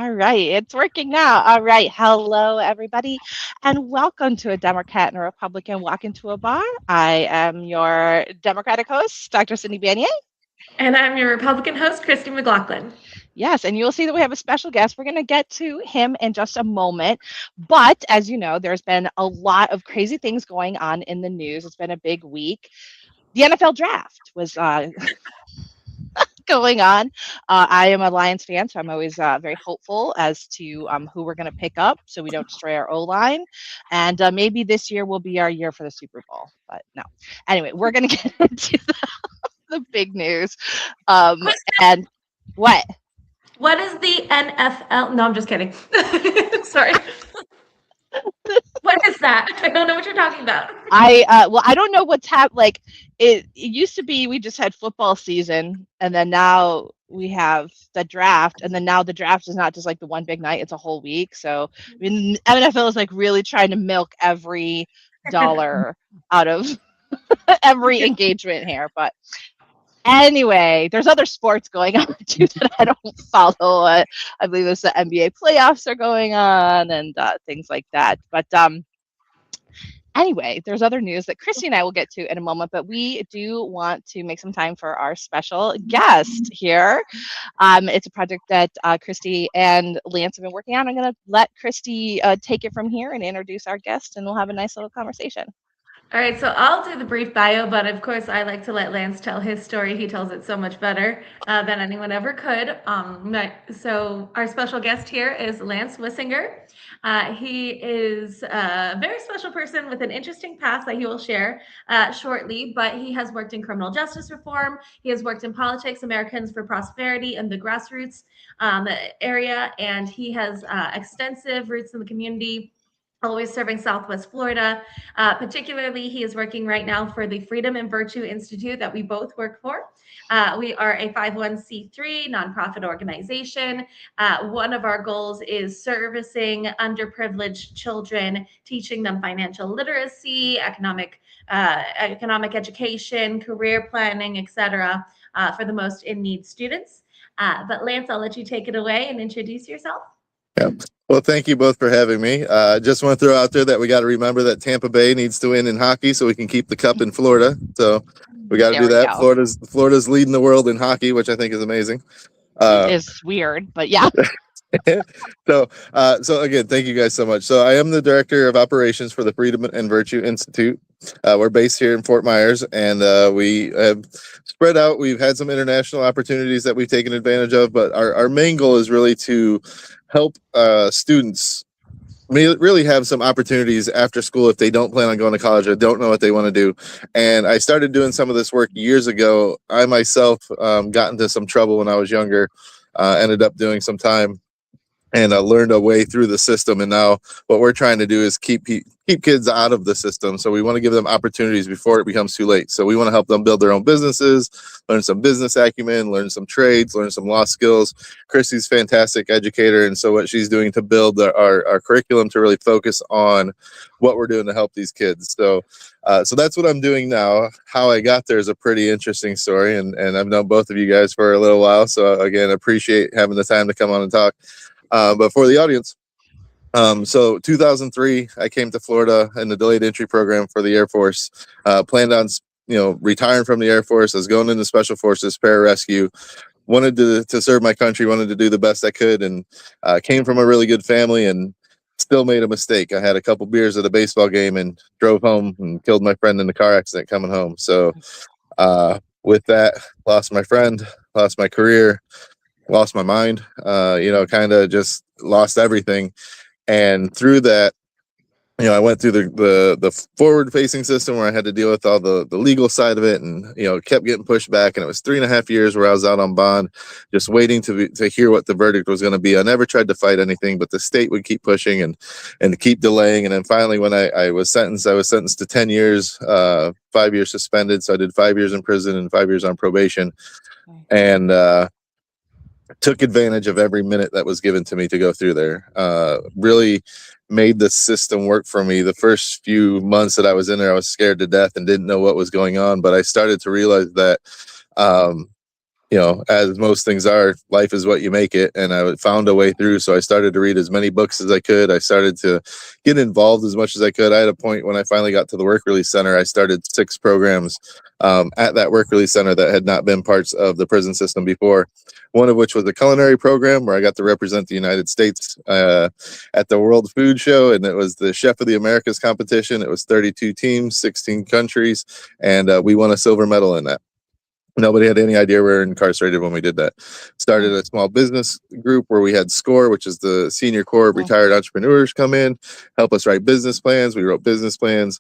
All right, it's working now. All right, hello everybody, and welcome to A Democrat and a Republican Walk into a Bar. I am your Democratic host, Dr. Cindy Banier. And I'm your Republican host, Christy McLaughlin. Yes, and you'll see that we have a special guest. We're going to get to him in just a moment. But as you know, there's been a lot of crazy things going on in the news. It's been a big week. The NFL draft was going on. I am a Lions fan, so I'm always very hopeful as to who we're going to pick up so we don't destroy our O line. And maybe this year will be our year for the Super Bowl. But no. Anyway, we're going to get into the big news. And what? What is the NFL? No, I'm just kidding. Sorry. What is that? I don't know what you're talking about. I don't know what's happened. Like it used to be, we just had football season, and then now we have the draft, and then now the draft is not just like the one big night; it's a whole week. So I mean, NFL is like really trying to milk every dollar out of every engagement here. But anyway, there's other sports going on too that I don't follow. I believe there's the NBA playoffs are going on and things like that. But anyway, there's other news that Christy and I will get to in a moment, but we do want to make some time for our special guest here. It's a project that Christy and Lance have been working on. I'm going to let Christy take it from here and introduce our guest, and we'll have a nice little conversation. All right, so I'll do the brief bio, but of course I like to let Lance tell his story. He tells it so much better than anyone ever could. So our special guest here is Lance Wissinger. He is a very special person with an interesting past that he will share shortly, but he has worked in criminal justice reform. He has worked in politics, Americans for Prosperity, and the grassroots area, and he has extensive roots in the community, always serving Southwest Florida. Particularly, he is working right now for the Freedom and Virtue Institute that we both work for. We are a 501c3 nonprofit organization. One of our goals is servicing underprivileged children, teaching them financial literacy, economic education, career planning, etc., for the most in-need students. But Lance, I'll let you take it away and introduce yourself. Yeah. Well, thank you both for having me. I just want to throw out there that we got to remember that Tampa Bay needs to win in hockey so we can keep the cup in Florida. So we got to do that. Florida's leading the world in hockey, which I think is amazing. It is weird, but yeah. So again, thank you guys so much. So I am the director of operations for the Freedom and Virtue Institute. We're based here in Fort Myers, and we have spread out. We've had some international opportunities that we've taken advantage of, but our main goal is really to help students really have some opportunities after school if they don't plan on going to college or don't know what they want to do. And I started doing some of this work years ago. I myself got into some trouble when I was younger, ended up doing some time, and learned a way through the system. And now what we're trying to do is keep kids out of the system. So we want to give them opportunities before it becomes too late. So we want to help them build their own businesses, learn some business acumen, learn some trades, learn some law skills. Christy's a fantastic educator. And so what she's doing to build our curriculum to really focus on what we're doing to help these kids. So that's what I'm doing now. How I got there is a pretty interesting story. And I've known both of you guys for a little while. So again, appreciate having the time to come on and talk. But for the audience, so 2003, I came to Florida in the delayed entry program for the Air Force. Planned on, retiring from the Air Force. I was going into Special Forces, pararescue. Wanted to serve my country. Wanted to do the best I could, and came from a really good family, and still made a mistake. I had a couple beers at a baseball game and drove home and killed my friend in the car accident coming home. So with that, lost my friend, lost my career, lost my mind, kind of just lost everything. And through that, I went through the forward facing system where I had to deal with all the legal side of it, and, kept getting pushed back. And it was 3.5 years where I was out on bond, just waiting to hear what the verdict was going to be. I never tried to fight anything, but the state would keep pushing and keep delaying. And then finally, when I was sentenced to 10 years, 5 years suspended. So I did 5 years in prison and 5 years on probation. And, took advantage of every minute that was given to me to go through there. Really made the system work for me. The first few months that I was in there, I was scared to death and didn't know what was going on. But I started to realize that as most things are, life is what you make it. And I found a way through. So I started to read as many books as I could. I started to get involved as much as I could. I had a point when I finally got to the Work Release Center, I started 6 programs at that Work Release Center that had not been parts of the prison system before. One of which was a culinary program where I got to represent the United States at the World Food Show. And it was the Chef of the Americas competition. It was 32 teams, 16 countries, and we won a silver medal in that. Nobody had any idea we were incarcerated when we did that. Started a small business group where we had SCORE, which is the senior core of retired entrepreneurs, come in, help us write business plans. We wrote business plans,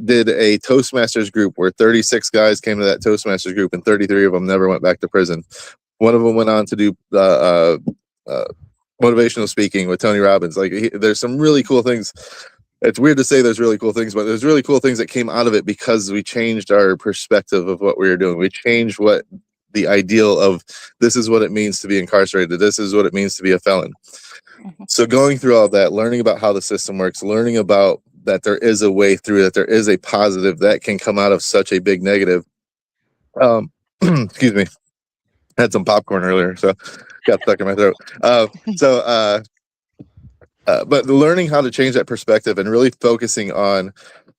did a Toastmasters group where 36 guys came to that Toastmasters group and 33 of them never went back to prison. One of them went on to do motivational speaking with Tony Robbins. There's some really cool things. It's weird to say there's really cool things, but there's really cool things that came out of it because we changed our perspective of what we were doing. We changed what the ideal of this is what it means to be incarcerated. This is what it means to be a felon. So going through all that, learning about how the system works, learning about that there is a way through, that there is a positive that can come out of such a big negative. Excuse me. I had some popcorn earlier, so got stuck in my throat. But learning how to change that perspective and really focusing on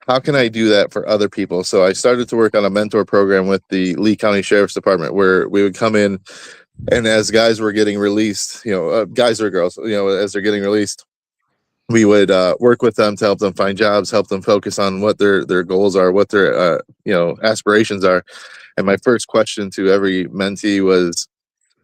how can I do that for other people. So I started to work on a mentor program with the Lee County Sheriff's Department where we would come in and as guys were getting released, guys or girls, as they're getting released, we would work with them to help them find jobs, help them focus on what their goals are, what their aspirations are. And my first question to every mentee was,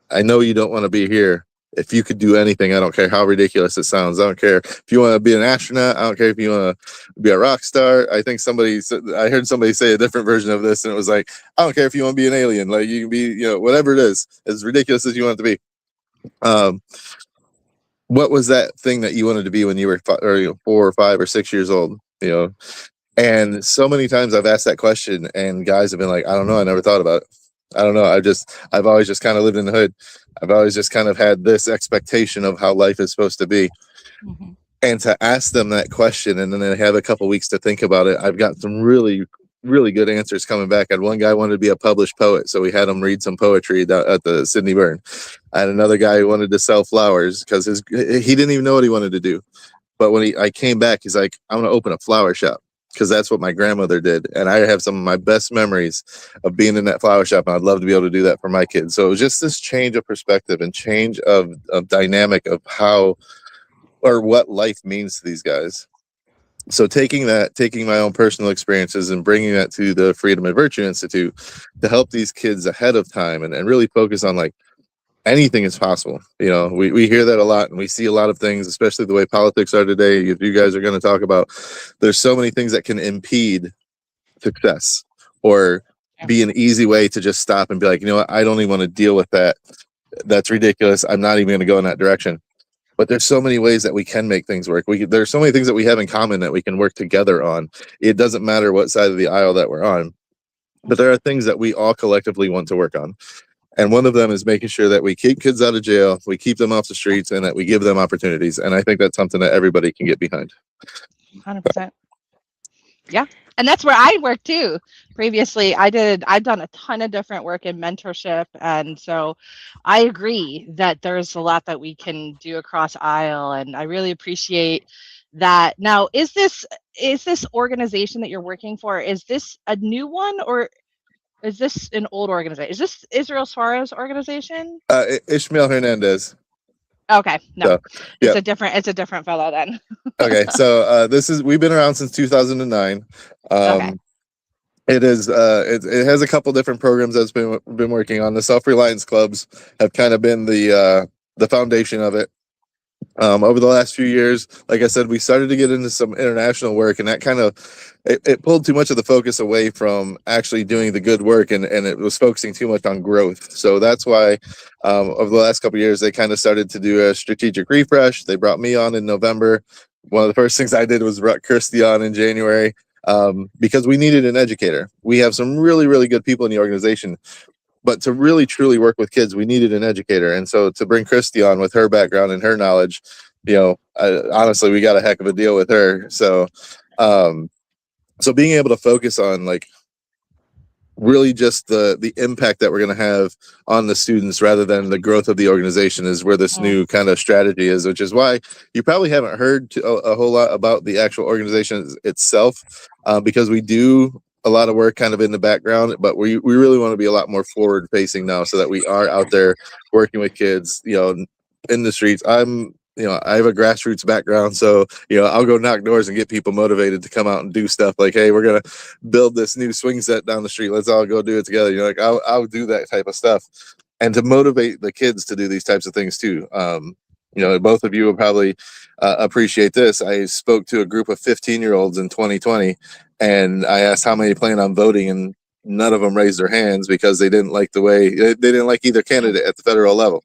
I know you don't want to be here. If you could do anything, I don't care how ridiculous it sounds. I don't care if you want to be an astronaut. I don't care if you want to be a rock star. I think I heard somebody say a different version of this, and it was like, I don't care if you want to be an alien. Like you can be, whatever it is, as ridiculous as you want it to be. What was that thing that you wanted to be when you were 4 or 5 or 6 years old? And so many times I've asked that question, and guys have been like, I don't know. I never thought about it. I don't know. I've always just kind of lived in the hood. I've always just kind of had this expectation of how life is supposed to be. Mm-hmm. And to ask them that question and then they have a couple weeks to think about it, I've got some really, really good answers coming back. I had one guy wanted to be a published poet, so we had him read some poetry at the Sydney Burn. I had another guy who wanted to sell flowers because he didn't even know what he wanted to do. But when I came back, he's like, I want to open a flower shop. Because that's what my grandmother did. And I have some of my best memories of being in that flower shop. And I'd love to be able to do that for my kids. So it was just this change of perspective and change of dynamic of how or what life means to these guys. So taking my own personal experiences and bringing that to the Freedom and Virtue Institute to help these kids ahead of time and really focus on like, anything is possible. We hear that a lot and we see a lot of things, especially the way politics are today. If you guys are going to talk about, there's so many things that can impede success or be an easy way to just stop and be like, what? I don't even want to deal with that. That's ridiculous. I'm not even going to go in that direction. But there's so many ways that we can make things work. There's so many things that we have in common that we can work together on. It doesn't matter what side of the aisle that we're on, but there are things that we all collectively want to work on. And one of them is making sure that we keep kids out of jail, we keep them off the streets, and that we give them opportunities. And I think that's something that everybody can get behind. 100%. Yeah. And that's where I work too. Previously, I've done a ton of different work in mentorship. And so I agree that there's a lot that we can do across aisle. And I really appreciate that. Now, is this organization that you're working for, is this a new one or is this an old organization? Is this Israel Suarez organization? Ishmael Hernandez. Okay, no, so, it's a different fellow then. Okay, so we've been around since 2009. Okay. It is it has a couple different programs that's been working on. The self-reliance clubs have kind of been the foundation of it. Over the last few years, like I said, we started to get into some international work, and that kind of it pulled too much of the focus away from actually doing the good work, and it was focusing too much on growth. So that's why over the last couple of years, they kind of started to do a strategic refresh. They brought me on in November. One of the first things I did was brought Christie on in January because we needed an educator. We have some really, really good people in the organization, but to really truly work with kids, we needed an educator. And so to bring Christy on with her background and her knowledge, honestly, we got a heck of a deal with her. So, so being able to focus on like really just the impact that we're going to have on the students rather than the growth of the organization is where this new kind of strategy is, which is why you probably haven't heard a whole lot about the actual organization itself, because we do a lot of work kind of in the background, but we really want to be a lot more forward facing now so that we are out there working with kids, in the streets. I have a grassroots background, so I'll go knock doors and get people motivated to come out and do stuff like, hey, we're gonna build this new swing set down the street. Let's all go do it together. Like I'll do that type of stuff, and to motivate the kids to do these types of things too. Both of you will probably appreciate this. I spoke to a group of 15-year-olds in 2020, and I asked how many plan on voting, and none of them raised their hands because they didn't like they didn't like either candidate at the federal level.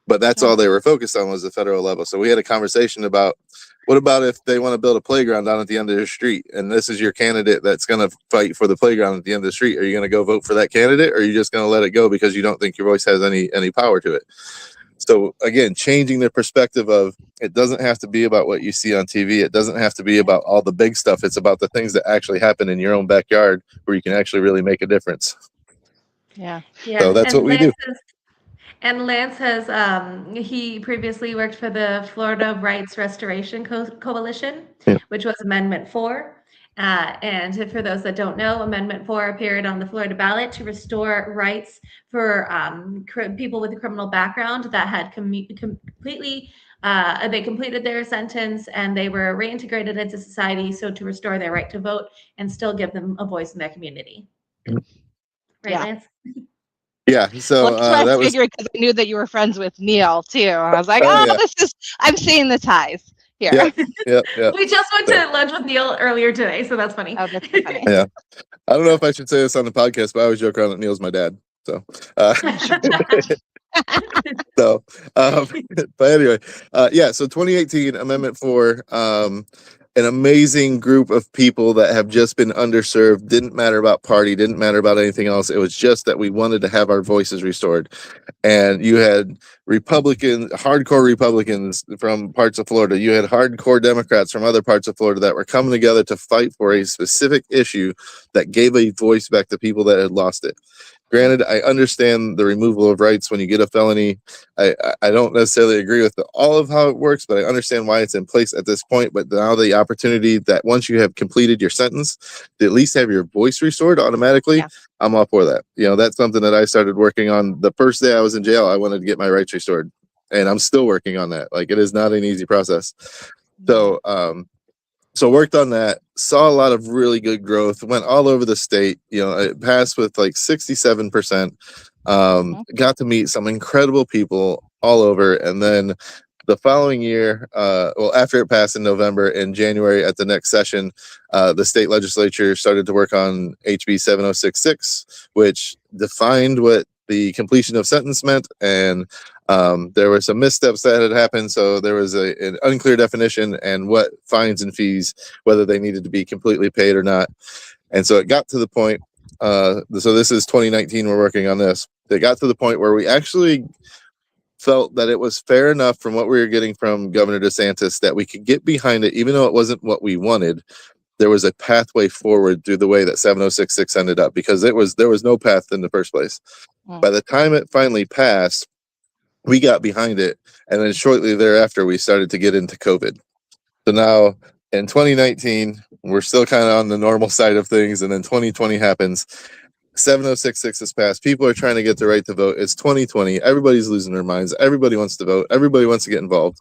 But that's all they were focused on was the federal level. So we had a conversation about what about if they want to build a playground down at the end of the street, and this is your candidate that's going to fight for the playground at the end of the street. Are you going to go vote for that candidate, or are you just going to let it go because you don't think your voice has any power to it? So again, changing the perspective of it doesn't have to be about what you see on TV. It doesn't have to be about all the big stuff. It's about the things that actually happen in your own backyard where you can actually really make a difference. Yeah. So that's what we do. And Lance has, he previously worked for the Florida Rights Restoration Coalition, which was Amendment 4. And for those that don't know, Amendment 4 appeared on the Florida ballot to restore rights for people with a criminal background that had completely, they completed their sentence and they were reintegrated into society. So to restore their right to vote and still give them a voice in their community. Right, Lance? Yeah, so that's what I figured because I knew that you were friends with Neil too. And I was like, I'm seeing the ties here. Yeah. We just went to lunch with Neil earlier today, so that's funny. Oh, that's funny. Yeah. I don't know if I should say this on the podcast, but I always joke around that Neil's my dad. So, but anyway, so 2018 Amendment 4, an amazing group of people that have just been underserved. Didn't matter about party, didn't matter about anything else. It was just that we wanted to have our voices restored. And you had hardcore Republicans from parts of Florida. You had hardcore Democrats from other parts of Florida that were coming together to fight for a specific issue that gave a voice back to people that had lost it. Granted, I understand the removal of rights when you get a felony. I don't necessarily agree with all of how it works, but I understand why it's in place at this point. But now the opportunity that once you have completed your sentence, to at least have your voice restored automatically, I'm all for that. That's something that I started working on the first day I was in jail. I wanted to get my rights restored, and I'm still working on that. Like, it is not an easy process. So worked on that, saw a lot of really good growth, went all over the state. It passed with like 67%. Got to meet some incredible people all over. And then the following year, after it passed in November, in January at the next session, the state legislature started to work on HB 7066, which defined what the completion of sentence meant, and there were some missteps that had happened, so there was an unclear definition and what fines and fees, whether they needed to be completely paid or not. And so it got to the point, so this is 2019, we're working on this. It got to the point where we actually felt that it was fair enough from what we were getting from Governor DeSantis that we could get behind it, even though it wasn't what we wanted. There was a pathway forward through the way that 7066 ended up, because there was no path in the first place. By the time it finally passed, we got behind it, and then shortly thereafter we started to get into COVID. So now in 2019 we're still kind of on the normal side of things, and then 2020 happens. 7066 is passed. People are trying to get the right to vote. It's 2020. Everybody's losing their minds. Everybody wants to vote. Everybody wants to get involved.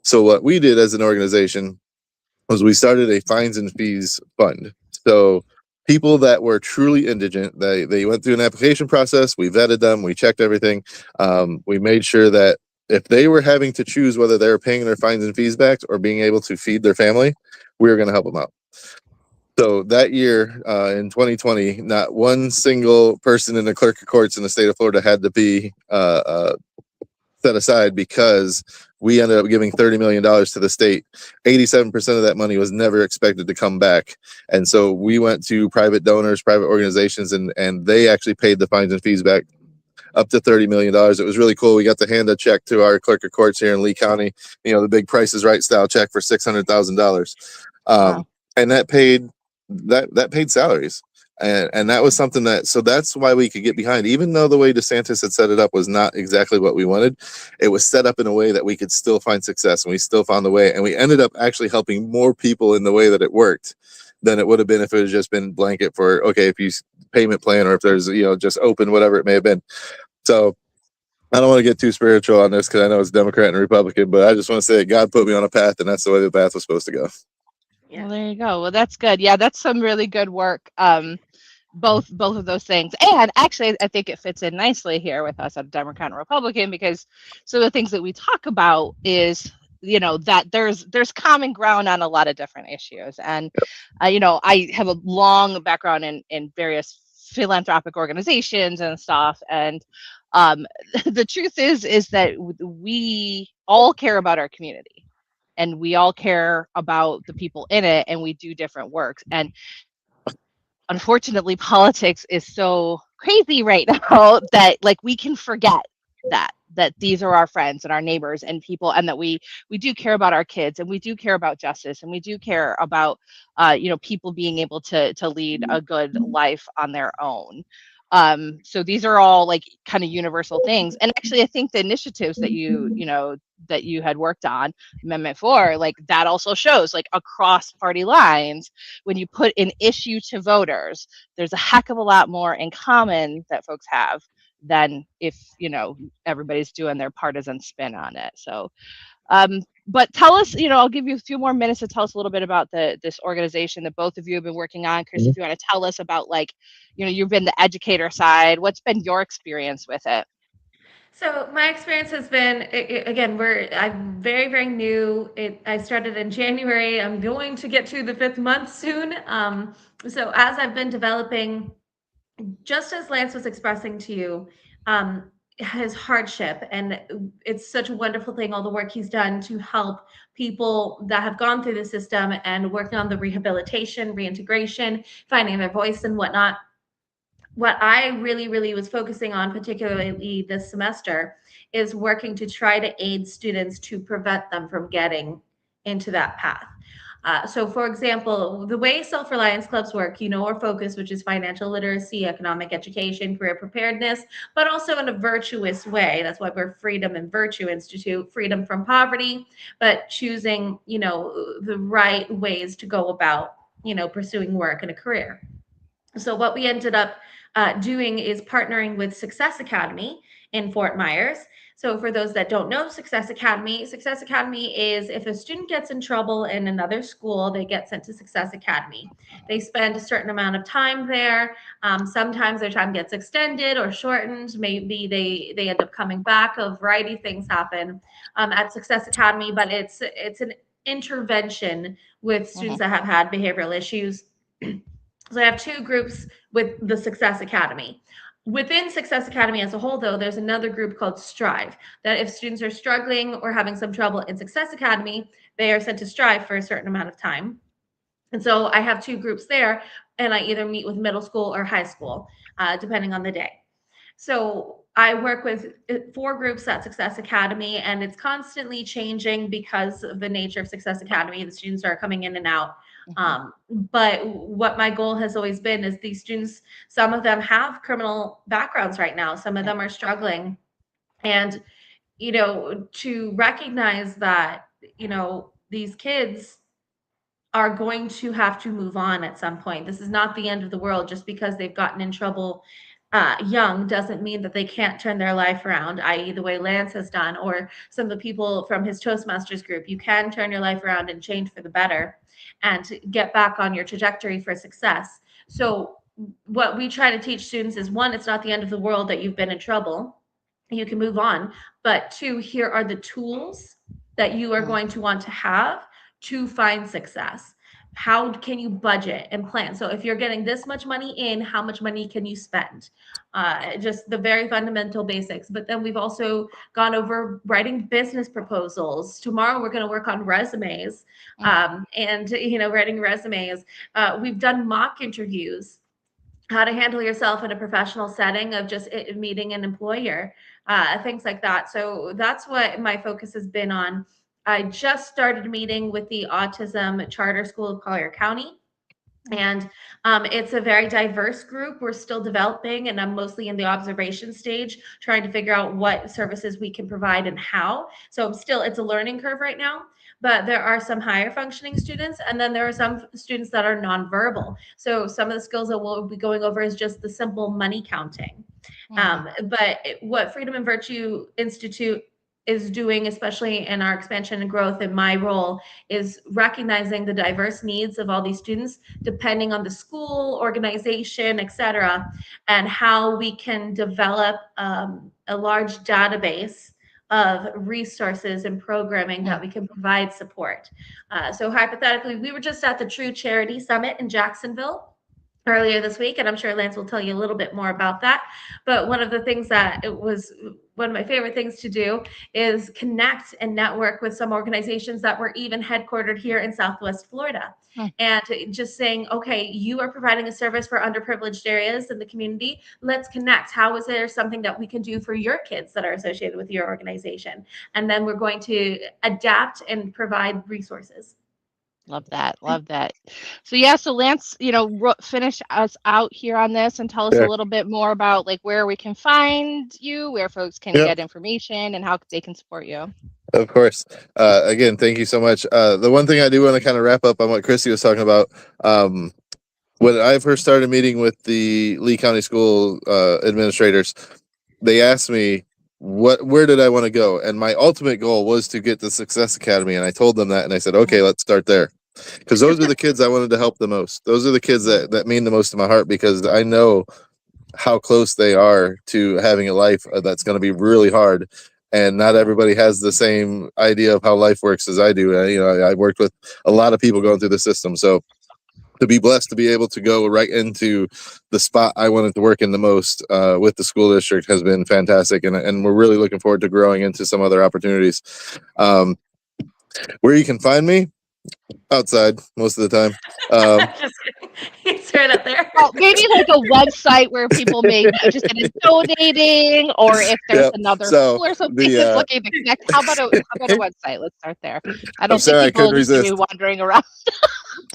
So what we did as an organization was we started a fines and fees fund. So people that were truly indigent, they went through an application process. We vetted them. We checked everything. We made sure that if they were having to choose whether they were paying their fines and fees back or being able to feed their family, we were going to help them out. So that year, in 2020, not one single person in the clerk of courts in the state of Florida had to be set aside, because we ended up giving $30 million to the state. 87% of that money was never expected to come back. And so we went to private donors, private organizations, and they actually paid the fines and fees back up to $30 million. It was really cool. We got to hand a check to our clerk of courts here in Lee County, the big Price is Right style check for $600,000. Wow. And that paid salaries. And that was something so that's why we could get behind, even though the way DeSantis had set it up was not exactly what we wanted. It was set up in a way that we could still find success, and we still found the way, and we ended up actually helping more people in the way that it worked than it would have been if it had just been blanket for, okay, if you payment plan, or if there's, just open, whatever it may have been. So I don't want to get too spiritual on this, because I know it's Democrat and Republican, but I just want to say God put me on a path, and that's the way the path was supposed to go. Well, there you go. Well, that's good. Yeah, that's some really good work. Both of those things, and actually, I think it fits in nicely here with us, a Democrat and Republican, because some of the things that we talk about is, that there's common ground on a lot of different issues, and I have a long background in various philanthropic organizations and stuff, and the truth is that we all care about our community, and we all care about the people in it, and we do different works. And unfortunately, politics is so crazy right now that like we can forget that these are our friends and our neighbors and people, and that we do care about our kids, and we do care about justice, and we do care about people being able to lead a good life on their own. So these are all like kind of universal things. And actually, I think the initiatives that you had worked on, Amendment 4, like that also shows, like, across party lines, when you put an issue to voters, there's a heck of a lot more in common that folks have than if everybody's doing their partisan spin on it. So but tell us, I'll give you a few more minutes to tell us a little bit about this organization that both of you have been working on. Chris, if you want to tell us about, like, you've been the educator side. What's been your experience with it? So my experience has been, again, I'm very, very new. I started in January. I'm going to get to the 5th month soon. So as I've been developing, just as Lance was expressing to you, his hardship, and it's such a wonderful thing, all the work he's done to help people that have gone through the system and working on the rehabilitation, reintegration, finding their voice and whatnot. What I really, really was focusing on, particularly this semester, is working to try to aid students to prevent them from getting into that path. So, for example, the way self-reliance clubs work, our focus, which is financial literacy, economic education, career preparedness, but also in a virtuous way. That's why we're Freedom and Virtue Institute, freedom from poverty, but choosing, the right ways to go about, pursuing work and a career. So what we ended up doing is partnering with Success Academy in Fort Myers. So for those that don't know Success Academy is if a student gets in trouble in another school, they get sent to Success Academy. They spend a certain amount of time there. Sometimes their time gets extended or shortened. Maybe they end up coming back. A variety of things happen at Success Academy, but it's an intervention with students that have had behavioral issues. So I have two groups with the Success Academy. Within Success Academy as a whole, though, there's another group called Strive, that if students are struggling or having some trouble in Success Academy, they are sent to Strive for a certain amount of time. And so I have two groups there, and I either meet with middle school or high school, depending on the day. So I work with 4 groups at Success Academy, and it's constantly changing because of the nature of Success Academy. The students are coming in and out. But what my goal has always been is these students, some of them have criminal backgrounds right now. Some of them are struggling. And, to recognize that, these kids are going to have to move on at some point. This is not the end of the world. Just because they've gotten in trouble young doesn't mean that they can't turn their life around, i.e. the way Lance has done, or some of the people from his Toastmasters group. You can turn your life around and change for the better and get back on your trajectory for success. So what we try to teach students is, 1, it's not the end of the world that you've been in trouble. You can move on. But 2, here are the tools that you are going to want to have to find success. How can you budget and plan? So if you're getting this much money in, how much money can you spend? Just the very fundamental basics. But then we've also gone over writing business proposals. Tomorrow we're going to work on resumes, and writing resumes. We've done mock interviews, how to handle yourself in a professional setting of just meeting an employer, things like that. So that's what my focus has been on. I just started meeting with the Autism Charter School of Collier County. And it's a very diverse group. We're still developing, and I'm mostly in the observation stage, trying to figure out what services we can provide and how. So it's a learning curve right now. But there are some higher functioning students, and then there are some students that are nonverbal. So some of the skills that we'll be going over is just the simple money counting. But what Freedom and Virtue Institute is doing, especially in our expansion and growth in my role, is recognizing the diverse needs of all these students, depending on the school, organization, etc., and how we can develop a large database of resources and programming that we can provide support. So hypothetically, we were just at the True Charity Summit in Jacksonville earlier this week, and I'm sure Lance will tell you a little bit more about that. But one of the things that it was one of my favorite things to do is connect and network with some organizations that were even headquartered here in Southwest Florida. And just saying, okay, you are providing a service for underprivileged areas in the community. Let's connect. How is there something that we can do for your kids that are associated with your organization? And then we're going to adapt and provide resources. Love that. Love that. So yeah, so Lance, finish us out here on this and tell us a little bit more about like where we can find you, where folks can get information, and how they can support you. Of course. Again, thank you so much. The one thing I do want to kind of wrap up on what Christy was talking about, when I first started meeting with the Lee County School administrators, they asked me where did I want to go, and my ultimate goal was to get the Success Academy, and I told them that, and I said, okay, let's start there, because those are the kids I wanted to help the most. Those are the kids that mean the most to my heart, because I know how close they are to having a life that's going to be really hard, and not everybody has the same idea of how life works as I do. I worked with a lot of people going through the system, so to be blessed to be able to go right into the spot I wanted to work in the most with the school district has been fantastic. And we're really looking forward to growing into some other opportunities. Where you can find me, outside most of the time. Just kidding. He's right up there. Well, maybe like a website where people may be interested in donating, or if there's another school or something that's looking to connect. How about a website? Let's start there. I don't think people are just going to be wandering around.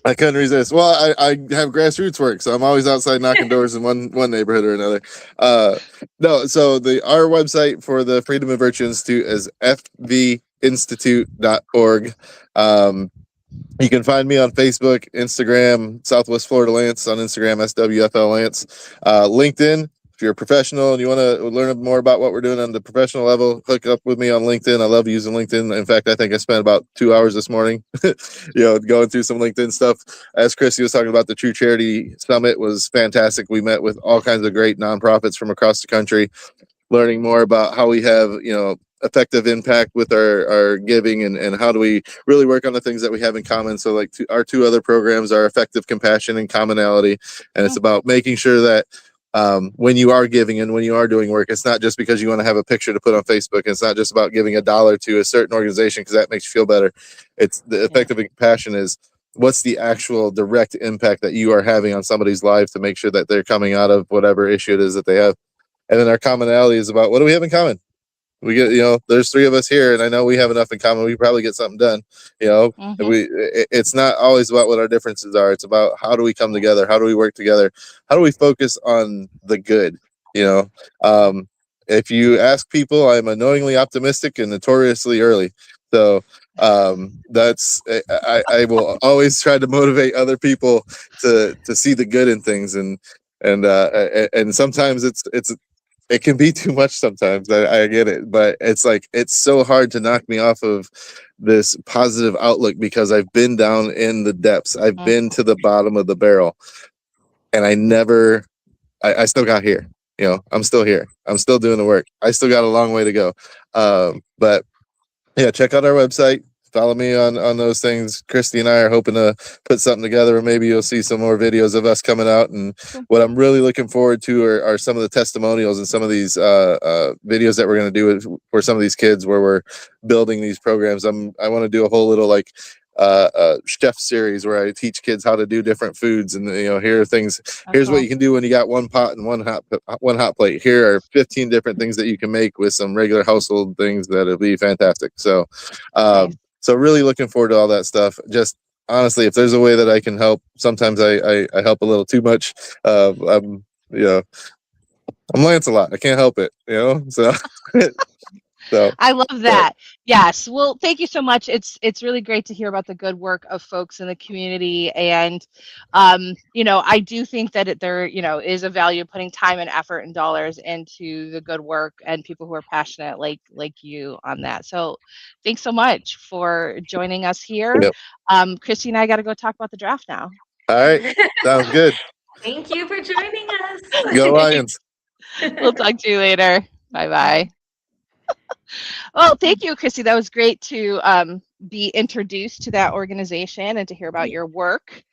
I couldn't resist. Well, I have grassroots work, so I'm always outside knocking doors in one neighborhood or another. No, so our website for the Freedom and Virtue Institute is fvinstitute.org. You can find me on Facebook, Instagram, Southwest Florida Lance on Instagram, SWFL Lance, LinkedIn. If you're a professional and you want to learn more about what we're doing on the professional level, hook up with me on LinkedIn. I love using LinkedIn. In fact, I think I spent about 2 hours this morning, going through some LinkedIn stuff. As Christy was talking about, the True Charity Summit was fantastic. We met with all kinds of great nonprofits from across the country, learning more about how we have, effective impact with our giving, and how do we really work on the things that we have in common. So like our two other programs are Effective Compassion and Commonality. And it's about making sure that when you are giving and when you are doing work, it's not just because you want to have a picture to put on Facebook. It's not just about giving $1 to a certain organization because that makes you feel better. It's the Effective Compassion is what's the actual direct impact that you are having on somebody's life to make sure that they're coming out of whatever issue it is that they have. And then our Commonality is about what do we have in common? We get, there's 3 of us here, and I know we have enough in common. We probably get something done. It's not always about what our differences are. It's about how do we come together? How do we work together? How do we focus on the good? If you ask people, I'm annoyingly optimistic and notoriously early. So that's I will always try to motivate other people to see the good in things, and sometimes it can be too much sometimes. I get it, but it's so hard to knock me off of this positive outlook because I've been down in the depths. I've been to the bottom of the barrel, and I still got here. I'm still here. I'm still doing the work. I still got a long way to go. But yeah, check out our website. Follow me on those things. Christy and I are hoping to put something together, and maybe you'll see some more videos of us coming out. And what I'm really looking forward to are some of the testimonials and some of these videos that we're going to do for some of these kids where we're building these programs. I want to do a whole little chef series where I teach kids how to do different foods, and here are things. Here's what you can do when you got one pot and one hot plate. Here are 15 different things that you can make with some regular household things that'll be fantastic. So, so really looking forward to all that stuff. Just honestly, if there's a way that I can help, sometimes I help a little too much. I'm, I'm Lancelot. I can't help it, so. So, I love but that. Yes. Well, thank you so much. It's really great to hear about the good work of folks in the community, and I do think that there is a value of putting time and effort and dollars into the good work and people who are passionate like you on that. So, thanks so much for joining us here. yep. Christy and I got to go talk about the draft now. All right, sounds good. Thank you for joining Go us. Lions. We'll talk to you later. Bye bye. Well, thank you, Christy. That was great to be introduced to that organization and to hear about your work.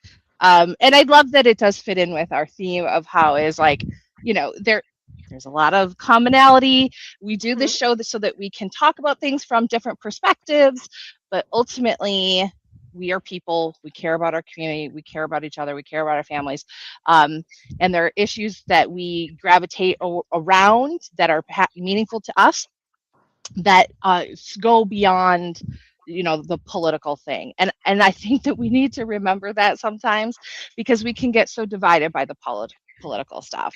And I love that it does fit in with our theme of how is like, there's a lot of commonality. We do this show so that we can talk about things from different perspectives, but ultimately we are people. We care about our community. We care about each other. We care about our families. And there are issues that we gravitate around that are meaningful to us that go beyond the political thing, and I think that we need to remember that sometimes, because we can get so divided by the political stuff.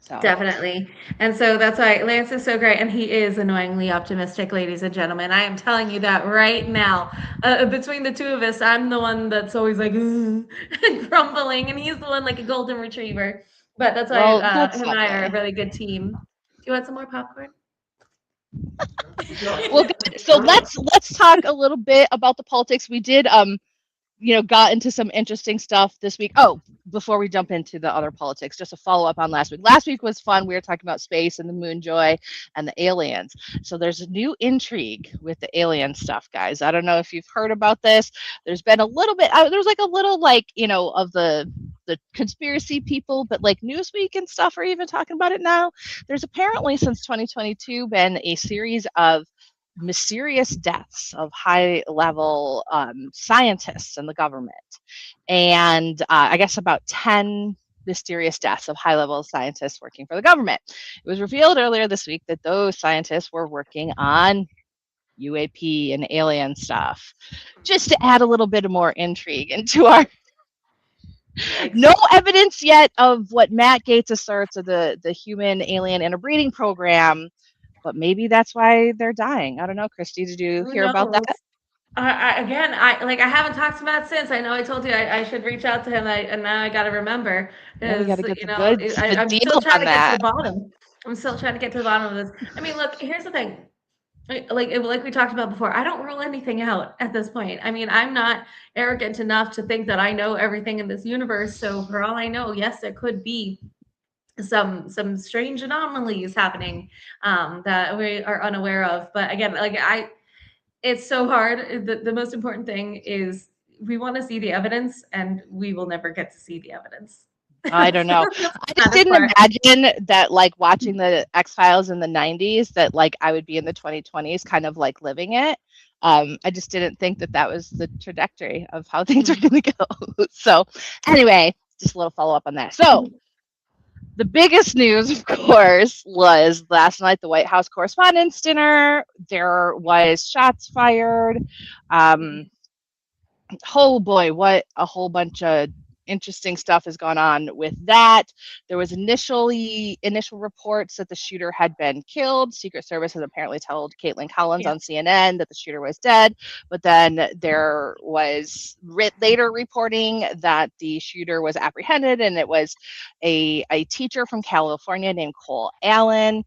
So Definitely. And so that's why Lance is so great. And he is annoyingly optimistic, ladies and gentlemen. I am telling you that right now. Between the two of us, I'm the one that's always like grumbling, and he's the one like a golden retriever. But that's why well, that's him and I are a lovely. really good team. Do you want some more popcorn? Well, good. So let's talk a little bit about the politics. We did got into some interesting stuff this week. Oh, before we jump into the other politics, just a follow up on last week. Last week was fun. We were talking about space and the moon joy and the aliens. So there's a new intrigue with the alien stuff, guys. I don't know if you've heard about this. There's been a little bit, there's like a little of the conspiracy people, but like Newsweek and stuff are even talking about it now. There's apparently since 2022 been a series of mysterious deaths of high level scientists in the government. And I guess about 10 mysterious deaths of high level scientists working for the government. It was revealed earlier this week that those scientists were working on UAP and alien stuff, just to add a little bit of more intrigue into our. No evidence yet of what Matt Gaetz asserts of the human alien interbreeding program, but maybe that's why they're dying. I don't know, Christy, did you hear about that? I haven't talked to Matt since. I know I told you I should reach out to him, and now I got to remember. Yeah, we got to get the I'm deal still trying on to get to that. the bottom. I'm still trying to get to the bottom of this. I mean, look, here's the thing. Like we talked about before, I don't rule anything out at this point. I mean, I'm not arrogant enough to think that I know everything in this universe. So for all I know, yes, there could be some strange anomalies happening that we are unaware of. But again, it's so hard. The most important thing is we want to see the evidence, and we will never get to see the evidence. I don't know. I just didn't imagine that, like, watching the X-Files in the 90s, that like I would be in the 2020s kind of like living it. I just didn't think that was the trajectory of how things are going to go. So anyway, just a little follow up on that. So the biggest news, of course, was last night, the White House Correspondents' Dinner. There was shots fired. Oh boy, what a whole bunch of interesting stuff has gone on with that. There was initial reports that the shooter had been killed. Secret Service has apparently told Caitlin Collins on CNN that the shooter was dead, but then there was later reporting that the shooter was apprehended, and it was a teacher from California named Cole Allen.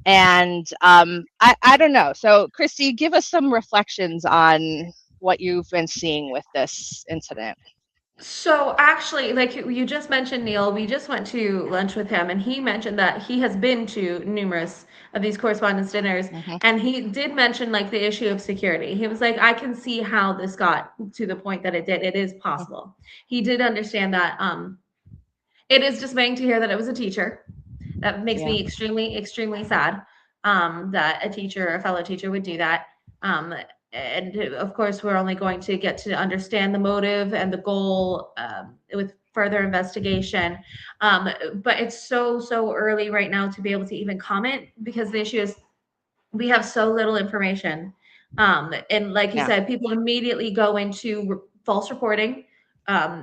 And I don't know. So Christy, give us some reflections on what you've been seeing with this incident. So actually, like you just mentioned, Neil, we just went to lunch with him, and he mentioned that he has been to numerous of these correspondence dinners, and he did mention like the issue of security. He was like, I can see how this got to the point that it did. It is possible. He did understand that. It is dismaying to hear that it was a teacher. That makes me extremely, extremely sad. That a fellow teacher would do that. And of course, we're only going to get to understand the motive and the goal with further investigation. But it's so early right now to be able to even comment, because the issue is we have so little information. And like you said, people immediately go into false reporting.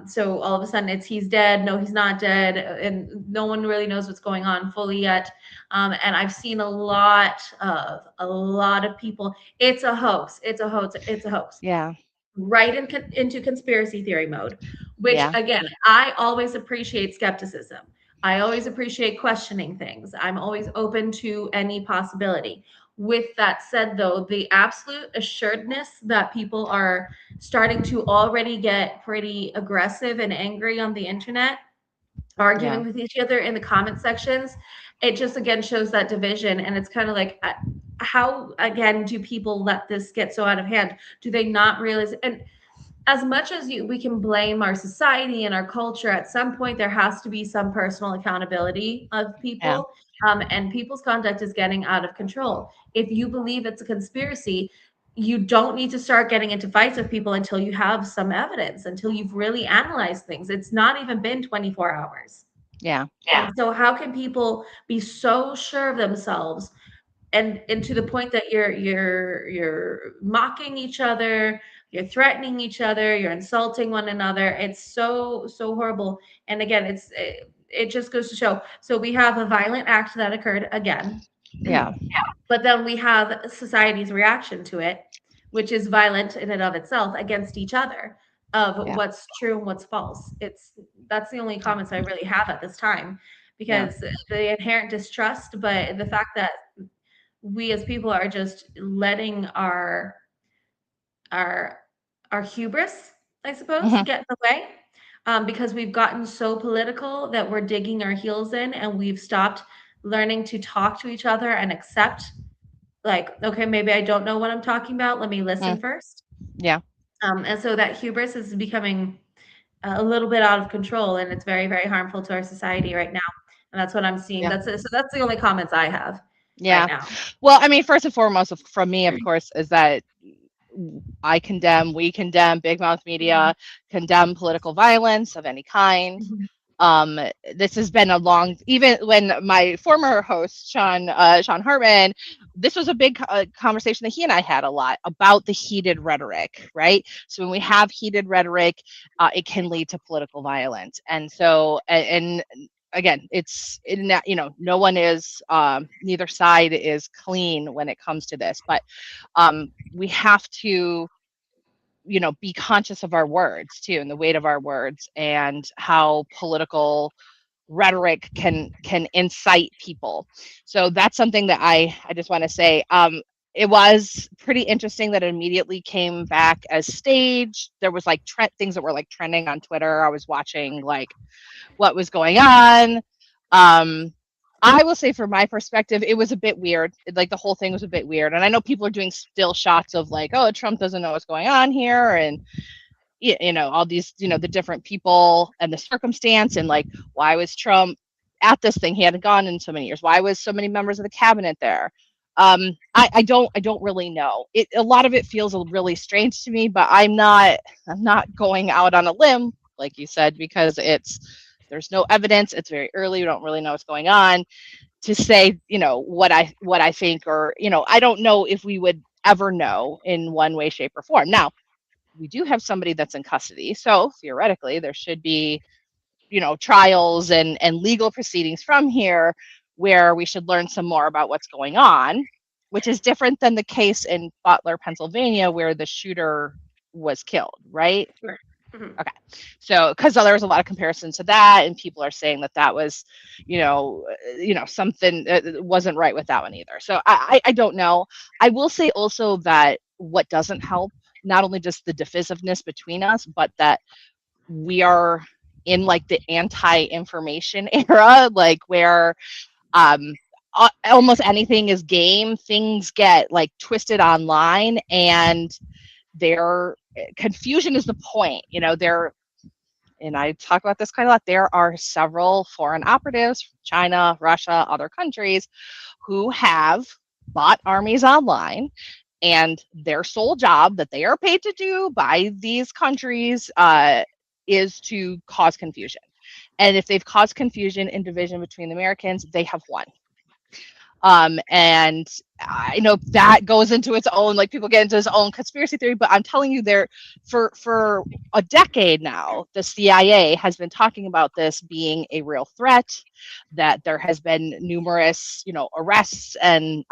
So all of a sudden it's he's dead, no, he's not dead, and no one really knows what's going on fully yet. And I've seen a lot of people. It's a hoax. It's a hoax. It's a hoax. Yeah. Right into conspiracy theory mode, which Yeah. again, I always appreciate skepticism. I always appreciate questioning things. I'm always open to any possibility. With that said, though, the absolute assuredness that people are starting to already get pretty aggressive and angry on the internet, arguing with each other in the comment sections, it just again shows that division. And it's kind of like, how again do people let this get so out of hand? Do they not realize? And as much as we can blame our society and our culture, at some point there has to be some personal accountability of Yeah. people. And people's conduct is getting out of control. If you believe it's a conspiracy, you don't need to start getting into fights with people until you have some evidence, until you've really analyzed things. It's not even been 24 hours. Yeah. So how can people be so sure of themselves, and to the point that you're mocking each other, you're threatening each other, you're insulting one another? It's so horrible. And again, it just goes to show. So we have a violent act that occurred again. Yeah. But then we have society's reaction to it, which is violent in and of itself against each other, of what's true and what's false. That's the only comments I really have at this time, because the inherent distrust, but the fact that we as people are just letting our hubris, I suppose, Mhm. get in the way, because we've gotten so political that we're digging our heels in, and we've stopped learning to talk to each other and accept, like, okay, maybe I don't know what I'm talking about. Let me listen first. Yeah. And so that hubris is becoming a little bit out of control, and it's very, very harmful to our society right now. And that's what I'm seeing. Yeah. So that's the only comments I have Yeah. right now. Well, I mean, first and foremost, from me, of course, is that we condemn big mouth media, condemn political violence of any kind. This has been a long, even when my former host, Sean Hartman, this was a big conversation that he and I had a lot about the heated rhetoric, right? So when we have heated rhetoric, it can lead to political violence. And so, and again, no one is, neither side is clean when it comes to this, but we have to, be conscious of our words too, and the weight of our words, and how political rhetoric can incite people. So that's something that I just want to say. It was pretty interesting that it immediately came back as staged. There was like things that were like trending on Twitter. I was watching like what was going on. I will say from my perspective, it was a bit weird. Like the whole thing was a bit weird. And I know people are doing still shots of like, oh, Trump doesn't know what's going on here. And, all these, the different people and the circumstance, and like, why was Trump at this thing? He hadn't gone in so many years. Why was so many members of the cabinet there? I don't really know. A lot of it feels really strange to me, but I'm not going out on a limb, like you said, because there's no evidence. It's very early. We don't really know what's going on to say, what I think, or, I don't know if we would ever know in one way, shape, or form. Now, we do have somebody that's in custody. So theoretically, there should be, trials and legal proceedings from here where we should learn some more about what's going on, which is different than the case in Butler, Pennsylvania, where the shooter was killed, right? Sure. Mm-hmm. Okay. So, because there was a lot of comparison to that, and people are saying that was, something wasn't right with that one either. So I don't know. I will say also that what doesn't help, not only just the divisiveness between us, but that we are in like the anti-information era, like where almost anything is game. Things get like twisted online, and their confusion is the point. And I talk about this quite a lot. There are several foreign operatives, China, Russia, other countries, who have bought armies online, and their sole job that they are paid to do by these countries is to cause confusion. And if they've caused confusion and division between the Americans, they have won. And I know that goes into its own, like people get into its own conspiracy theory, but I'm telling you, there for a decade now, the CIA has been talking about this being a real threat, that there has been numerous, arrests and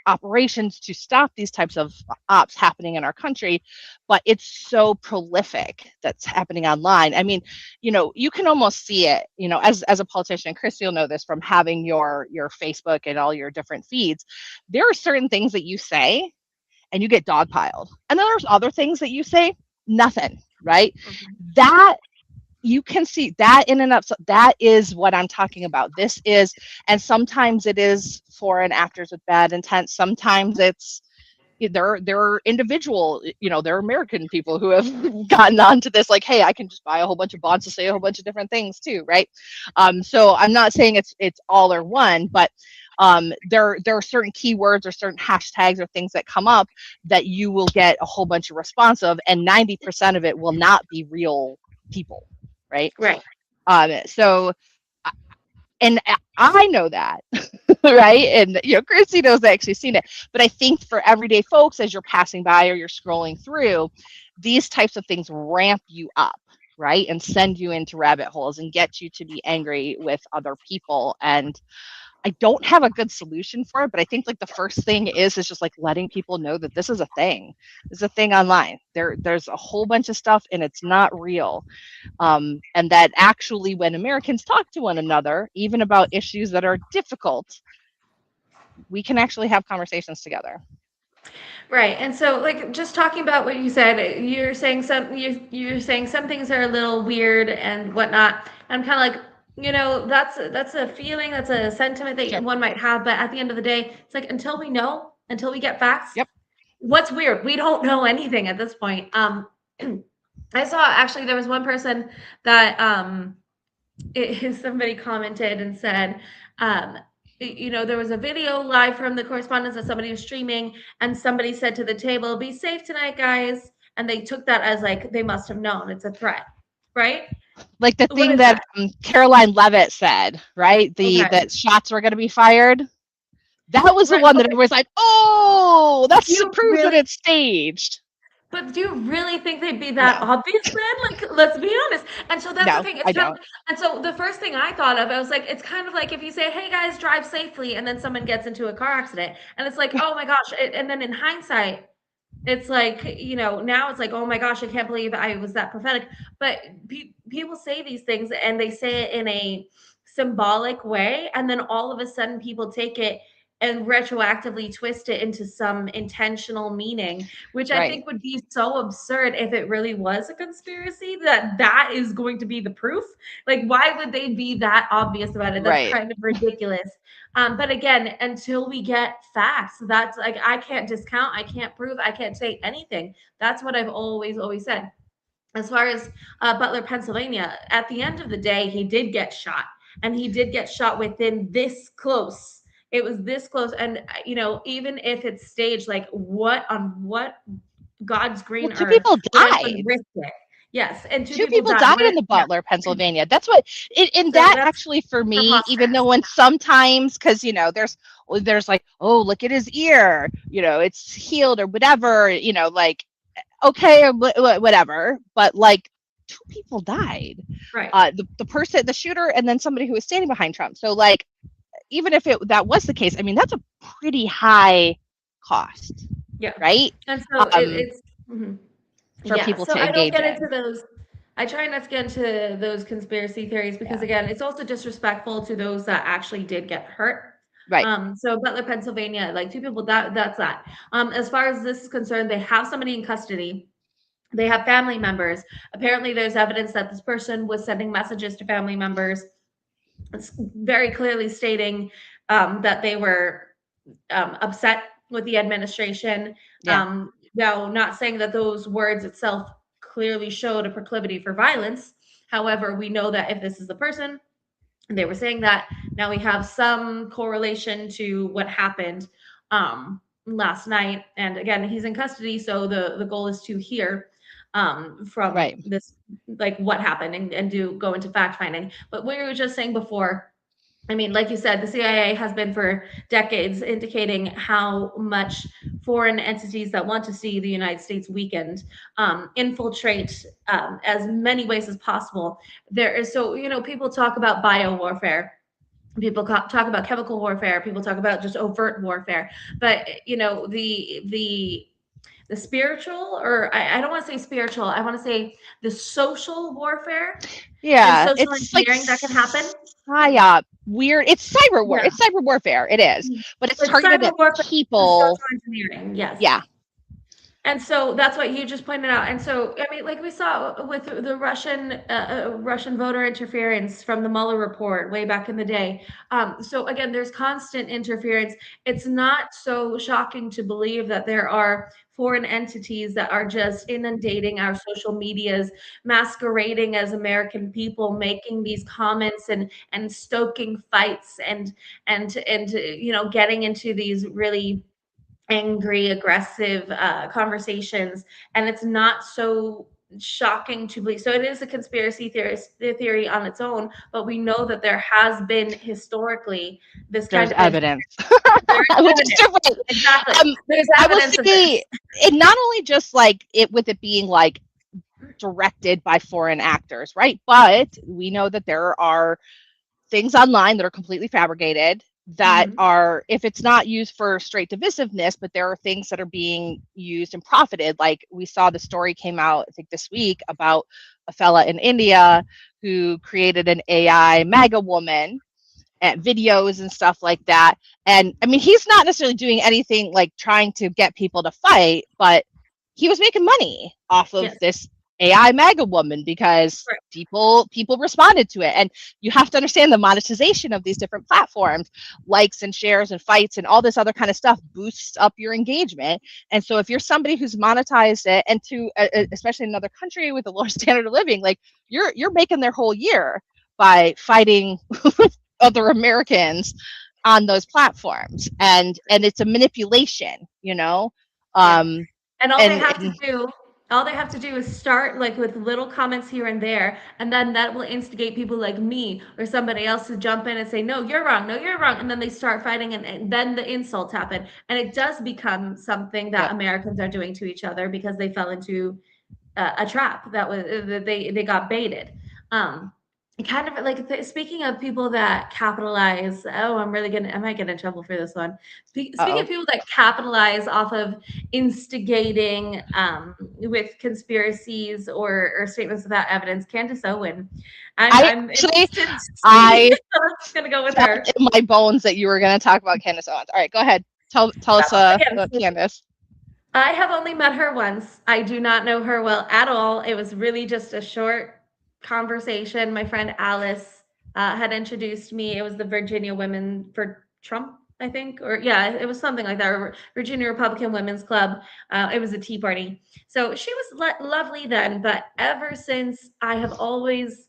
operations to stop these types of ops happening in our country, but it's so prolific that's happening online. I mean, you can almost see it, as a politician. Christy will know this from having your Facebook and all your different feeds. There are certain things that you say and you get dogpiled, and then there's other things that you say nothing, right? That you can see that in and of, that is what I'm talking about. This is, and sometimes it is foreign actors with bad intent. Sometimes it's, there are individual, there are American people who have gotten onto this, like, hey, I can just buy a whole bunch of bonds to say a whole bunch of different things too, right? So I'm not saying it's all or one, but there are certain keywords or certain hashtags or things that come up that you will get a whole bunch of response of, and 90% of it will not be real people, right? Right. So, and I know that, right? And Christy knows that, actually seen it. But I think for everyday folks, as you're passing by or you're scrolling through, these types of things ramp you up, right? And send you into rabbit holes and get you to be angry with other people. And I don't have a good solution for it, but I think like the first thing is just like letting people know that this is a thing. There's a thing online. There's a whole bunch of stuff and it's not real. And that actually when Americans talk to one another, even about issues that are difficult, we can actually have conversations together. Right. And so like just talking about what you said, you're saying some things are a little weird and whatnot. I'm kind of like, that's a feeling, that's a sentiment that Sure. one might have, but at the end of the day, it's like until we get facts, Yep. what's weird? We don't know anything at this point. I saw actually there was one person that somebody commented and said, there was a video live from the correspondence that somebody was streaming, and somebody said to the table, "Be safe tonight, guys." And they took that as like they must have known it's a threat, right? Like the What thing is that Caroline Levitt said, right? Okay. That shots were going to be fired. That was the Right, one that okay. everybody's like, oh, that's Do to you prove that really- it's staged. But do you really think they'd be that No. obvious then? Like, let's be honest. And so that's the No, thing. I don't. And so the first thing I thought of, I was like, it's kind of like if you say, "Hey guys, drive safely," and then someone gets into a car accident, and it's like, oh my gosh. And then in hindsight, it's like, now it's like, oh my gosh, I can't believe I was that prophetic. But people say these things and they say it in a symbolic way, and then all of a sudden people take it and retroactively twist it into some intentional meaning, which I Right. think would be so absurd if it really was a conspiracy, that is going to be the proof. Like, why would they be that obvious about it? That's Right. kind of ridiculous. But again, until we get facts, that's like, I can't discount, I can't prove, I can't say anything. That's what I've always said. As far as Butler, Pennsylvania, at the end of the day, he did get shot, and he did get shot within this close. It was this close. And, even if it's staged, like what God's Well, green two earth people would anyone died. risk it? Yes. And two Two people people died. died in the Butler, Pennsylvania. That's what and So that that's actually for me, even though preposterous. when sometimes, because there's like, oh, look at his ear, it's healed or whatever, like, okay, or whatever, but like two people died. Right. The person, the shooter, and then somebody who was standing behind Trump. So like, even if that was the case, I mean, that's a pretty high cost, Yeah. right? And so it's For yeah. people So to I don't engage get in. into those. I try not to get into those conspiracy theories because Yeah. again, it's also disrespectful to those that actually did get hurt. Right. So Butler, Pennsylvania, like two people, that's that. As far as this is concerned, they have somebody in custody. They have family members. Apparently, there's evidence that this person was sending messages to family members. It's very clearly stating that they were upset with the administration. Yeah. Now, not saying that those words itself clearly showed a proclivity for violence. However, we know that if this is the person, they were saying that, now we have some correlation to what happened last night. And again, he's in custody, so the goal is to hear from Right. this, like what happened, and go into fact finding. But we were just saying before, I mean, like you said, the CIA has been for decades indicating how much foreign entities that want to see the United States weakened infiltrate as many ways as possible. There is so people talk about bio warfare. People talk about chemical warfare. People talk about just overt warfare. But the spiritual, or I don't want to say spiritual. I want to say the social warfare and Yeah, social it's like engineering that can happen. psyop, weird. It's cyber war. Yeah. It's cyber warfare. It is, Mhm. but it's It's targeted cyber at warfare and social people. engineering, yes. Yeah, And so that's what you just pointed out. And so, I mean, like we saw with the Russian voter interference from the Mueller report way back in the day. So again, there's constant interference. It's not so shocking to believe that there are foreign entities that are just inundating our social medias, masquerading as American people, making these comments and stoking fights and getting into these really angry, aggressive conversations, and it's not so shocking to believe. So it is a theory on its own, but we know that there has been historically this kind there's of evidence, there is which is evidence. different. Exactly. There's I will evidence of say, this. it not only just like it with it being like directed by foreign actors, right? But we know that there are things online that are completely fabricated that Mhm. are, if it's not used for straight divisiveness, but there are things that are being used and profited. Like we saw the story came out, I think this week, about a fella in India who created an AI MAGA woman at videos and stuff like that. And I mean, he's not necessarily doing anything like trying to get people to fight, but he was making money off of Yes. this AI MAGA woman because Correct. people responded to it. And you have to understand the monetization of these different platforms, likes and shares and fights and all this other kind of stuff boosts up your engagement. And so if you're somebody who's monetized it, and to especially in another country with a lower standard of living, like you're making their whole year by fighting other Americans on those platforms, and it's a manipulation, you know. Yeah. um And and all they have to do is start like with little comments here and there, and then that will instigate people like me or somebody else to jump in and say, no, you're wrong, no, you're wrong. And then they start fighting, and then the insults happen. And it does become something that yep. Americans are doing to each other because they fell into a trap that was that they got baited. Um, kind of like speaking of people that capitalize. Oh, I might get in trouble for this one. Speaking Uh-oh. of people that capitalize off of instigating with conspiracies or statements without evidence, Candace Owen. I I'm actually interested to see. I I'm just gonna go with felt her. in my bones that you were going to talk about Candace Owens. All right, go ahead. Tell us Again, about Candace. I have only met her once. I do not know her well at all. It was really just a short conversation. My friend Alice had introduced me. It was the Virginia Women for Trump, I think, or yeah, it was something like that. Or Virginia Republican Women's Club. It was a tea party. So she was lovely then, but ever since I have always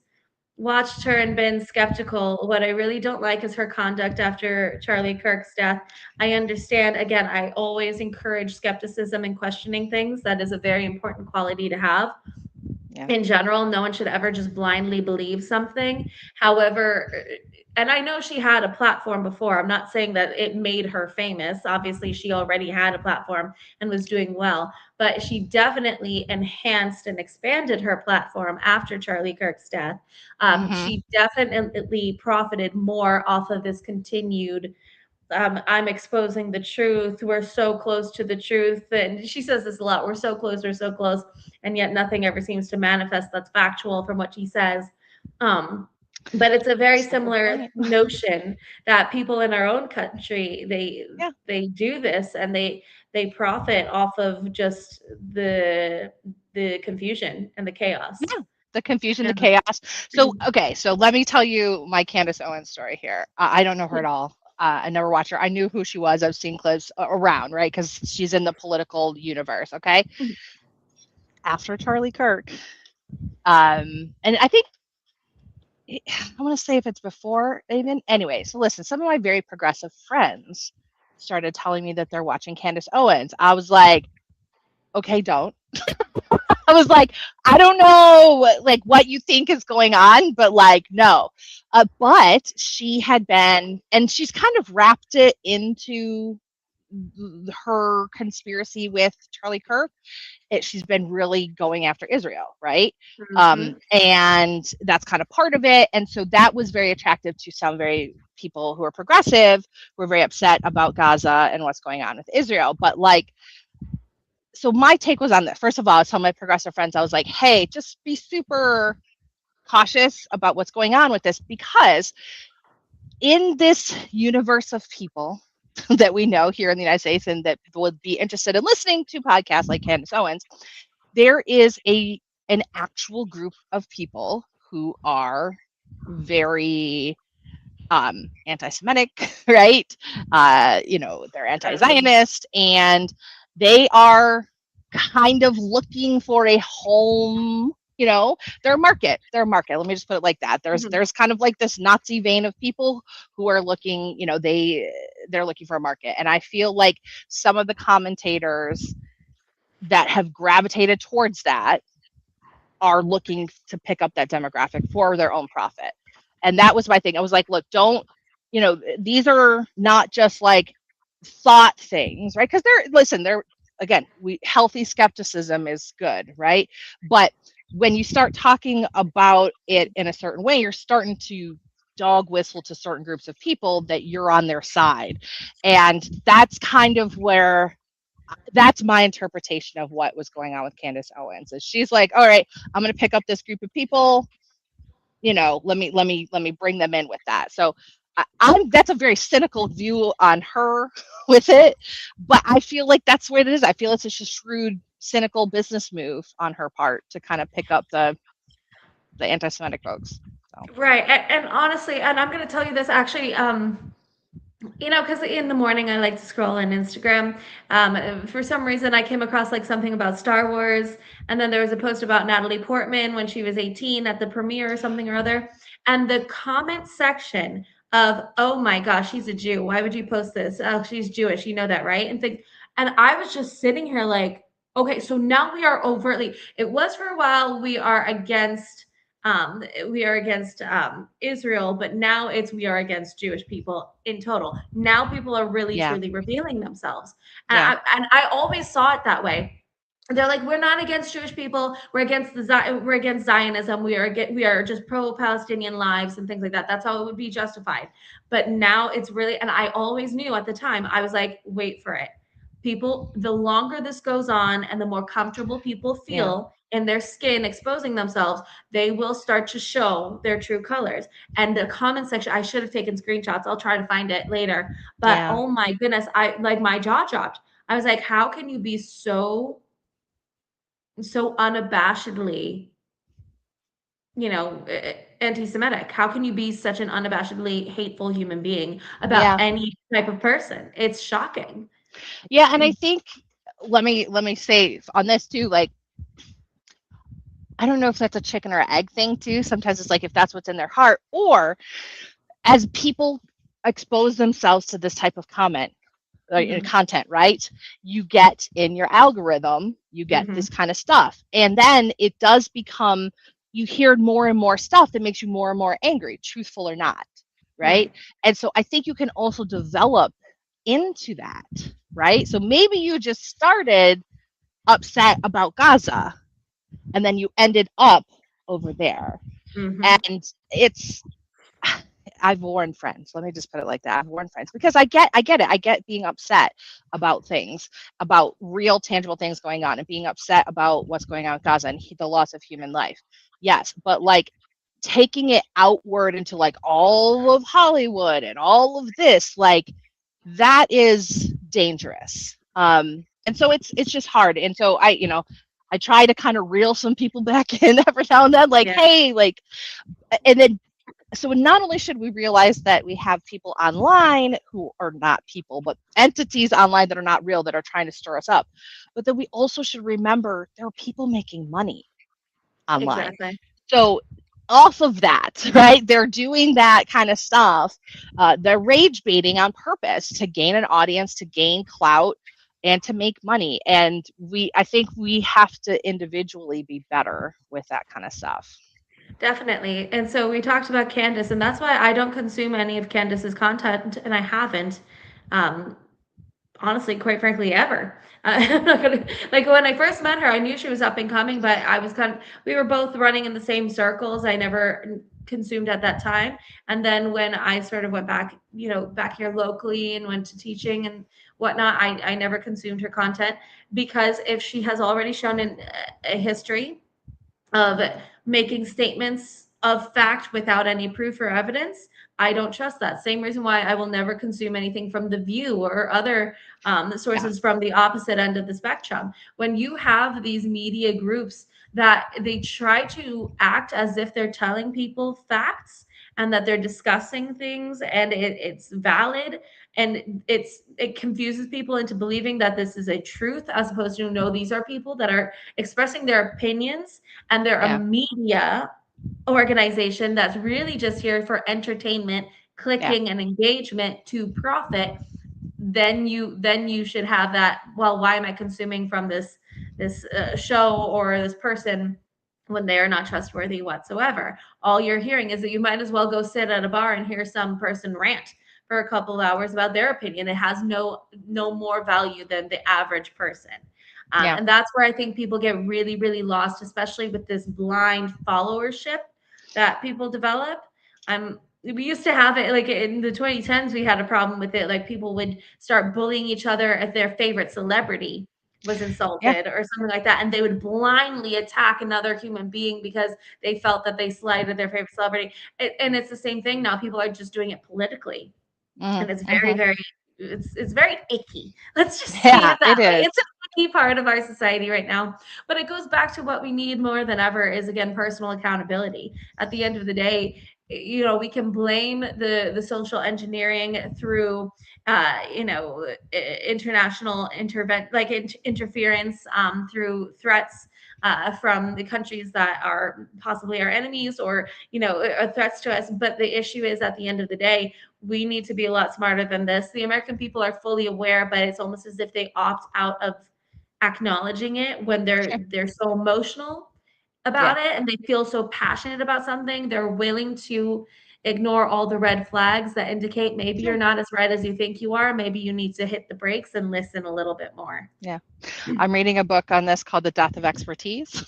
watched her and been skeptical. What I really don't like is her conduct after Charlie Kirk's death. I understand, again, I always encourage skepticism and questioning things. That is a very important quality to have. Yeah. In general, no one should ever just blindly believe something. However, and I know she had a platform before. I'm not saying that it made her famous. Obviously, she already had a platform and was doing well, but she definitely enhanced and expanded her platform after Charlie Kirk's death. Mm-hmm. She definitely profited more off of this continued I'm exposing the truth. We're so close to the truth. And she says this a lot. We're so close. And yet nothing ever seems to manifest that's factual from what she says. Um, but it's a very That's a good similar point. notion that people in our own country Yeah. they do this and they profit off of just the confusion and the chaos. Yeah. The confusion, the Yeah. chaos. So, okay, so let me tell you my Candace Owens story here. I don't know her Yeah. at all. I never watched her. I knew who she was. I've seen clips around, right? Because she's in the political universe. Okay. Mhm. After Charlie Kirk, and I think I want to say if it's before even. Anyway, so listen, some of my very progressive friends started telling me that they're watching Candace Owens. I was like, okay, don't. I was like, I don't know what you think is going on, but like, no. But she had been, and she's kind of wrapped it into her conspiracy with Charlie Kirk. She's been really going after Israel, right? And that's kind of part of it. And so that was very attractive to some very people who are progressive, who are very upset about Gaza and what's going on with Israel. But like, so my take was on this. First of all, I was telling my progressive friends, I was like, hey, just be super cautious about what's going on with this, because in this universe of people that we know here in the United States and that would be interested in listening to podcasts like Candace Owens, there is an actual group of people who are very anti-Semitic, right? They're anti-Zionist, and they are kind of looking for a home. Their market. Let me just put it like that. There's kind of like this Nazi vein of people who are looking. They're looking for a market, and I feel like some of the commentators that have gravitated towards that are looking to pick up that demographic for their own profit. And that was my thing. I was like, look, don't, these are not just like thought things, right? Because healthy skepticism is good, right? But when you start talking about it in a certain way, you're starting to dog whistle to certain groups of people that you're on their side. And that's kind of where that's my interpretation of what was going on with Candace Owens. Is she's like, all right, I'm going to pick up this group of people, let me bring them in with that. So that's a very cynical view on her with it, but I feel like that's where it is. I feel it's just a shrewd, cynical business move on her part to kind of pick up the anti-Semitic folks. So. Right. And honestly, and I'm going to tell you this actually, because in the morning I like to scroll on Instagram. For some reason, I came across like something about Star Wars, and then there was a post about Natalie Portman when she was 18 at the premiere or something or other. And the comment section of, oh my gosh, she's a Jew. Why would you post this? Oh, she's Jewish. You know that, right? And I was just sitting here like, okay, so now we are overtly. It was for a while we are against Israel, but now we are against Jewish people in total. Now people are really truly revealing themselves, and I always saw it that way. They're like, we're not against Jewish people. We're against Zionism. We are just pro-Palestinian lives and things like that. That's how it would be justified. But now it's really, and I always knew at the time, I was like, wait for it. People, the longer this goes on and the more comfortable people feel in their skin exposing themselves, they will start to show their true colors. And the comment section, I should have taken screenshots. I'll try to find it later. But oh my goodness, my jaw dropped. I was like, how can you be so unabashedly, anti-Semitic? How can you be such an unabashedly hateful human being about any type of person? It's shocking. Yeah, and I think let me say on this too, like, I don't know if that's a chicken or egg thing too. Sometimes it's like if that's what's in their heart, or as people expose themselves to this type of content, right? You get in your algorithm, you get this kind of stuff. And then it does become, you hear more and more stuff that makes you more and more angry, truthful or not, right? And so I think you can also develop into that, right? So maybe you just started upset about Gaza and then you ended up over there. And I've warned friends. Let me just put it like that. I've warned friends because I get it. I get being upset about things, about real tangible things going on, and being upset about what's going on with Gaza and the loss of human life. Yes, but like taking it outward into like all of Hollywood and all of this, like that is dangerous. And so it's just hard. And so I try to kind of reel some people back in every now and then, like, hey, like, and then, so not only should we realize that we have people online who are not people, but entities online that are not real, that are trying to stir us up, but then we also should remember there are people making money online. Exactly. So off of that, right, they're doing that kind of stuff. They're rage baiting on purpose to gain an audience, to gain clout. and to make money. And I think we have to individually be better with that kind of stuff. Definitely. And so we talked about Candace, and that's why I don't consume any of Candace's content, and I haven't. Um, Honestly, quite frankly, ever. I'm not gonna like when I first met her, I knew she was up and coming, but I was we were both running in the same circles. I never consumed at that time. And then when I sort of went back, back here locally and went to teaching and whatnot, I never consumed her content because if she has already shown a history of making statements of fact without any proof or evidence, I don't trust that. Same reason why I will never consume anything from The View or other sources from the opposite end of the spectrum. When you have these media groups that they try to act as if they're telling people facts and that they're discussing things and it's valid, and it confuses people into believing that this is a truth as opposed to, no, these are people that are expressing their opinions and they're a media organization that's really just here for entertainment, clicking and engagement to profit. Then you should have that, well, why am I consuming from this show or this person when they are not trustworthy whatsoever? All you're hearing is that you might as well go sit at a bar and hear some person rant for a couple of hours about their opinion. It has no more value than the average person. And that's where I think people get really, really lost, especially with this blind followership that people develop. We used to have it like in the 2010s, we had a problem with it. Like people would start bullying each other if their favorite celebrity was insulted or something like that. And they would blindly attack another human being because they felt that they slighted their favorite celebrity. And it's the same thing now. People are just doing it politically. And it's very, very, it's very icky. Let's just say it that way. It's a icky part of our society right now. But it goes back to what we need more than ever is, again, personal accountability. At the end of the day, we can blame the social engineering through international interference through threats from the countries that are possibly our enemies or threats to us. But the issue is, at the end of the day, we need to be a lot smarter than this. The American people are fully aware, but it's almost as if they opt out of acknowledging it when they're so emotional about it and they feel so passionate about something. They're willing to ignore all the red flags that indicate maybe you're not as red as you think you are. Maybe you need to hit the brakes and listen a little bit more. Yeah. I'm reading a book on this called The Death of Expertise.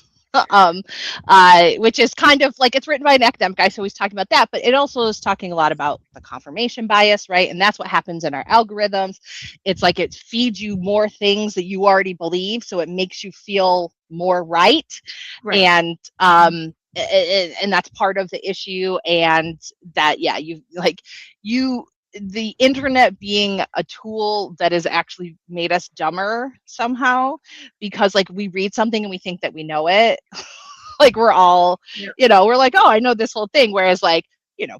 Which is kind of like, it's written by an academic guy, so he's talking about that, but it also is talking a lot about the confirmation bias, right? And that's what happens in our algorithms. It's like it feeds you more things that you already believe, so it makes you feel more right. And that's part of the issue. And that, the internet being a tool that has actually made us dumber somehow, because like we read something and we think that we know it. Like we're all, we're like, oh, I know this whole thing. Whereas like,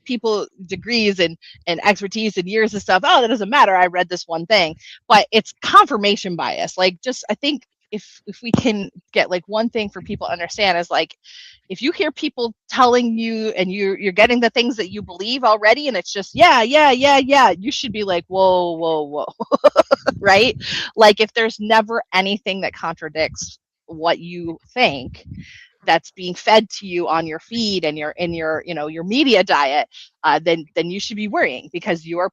people degrees and expertise and years of stuff. Oh, that doesn't matter. I read this one thing, but it's confirmation bias. Like I think if we can get like one thing for people to understand is like, if you hear people telling you and you're getting the things that you believe already, and it's just, you should be like, whoa. Right? Like if there's never anything that contradicts what you think that's being fed to you on your feed and your media diet, then you should be worrying, because you're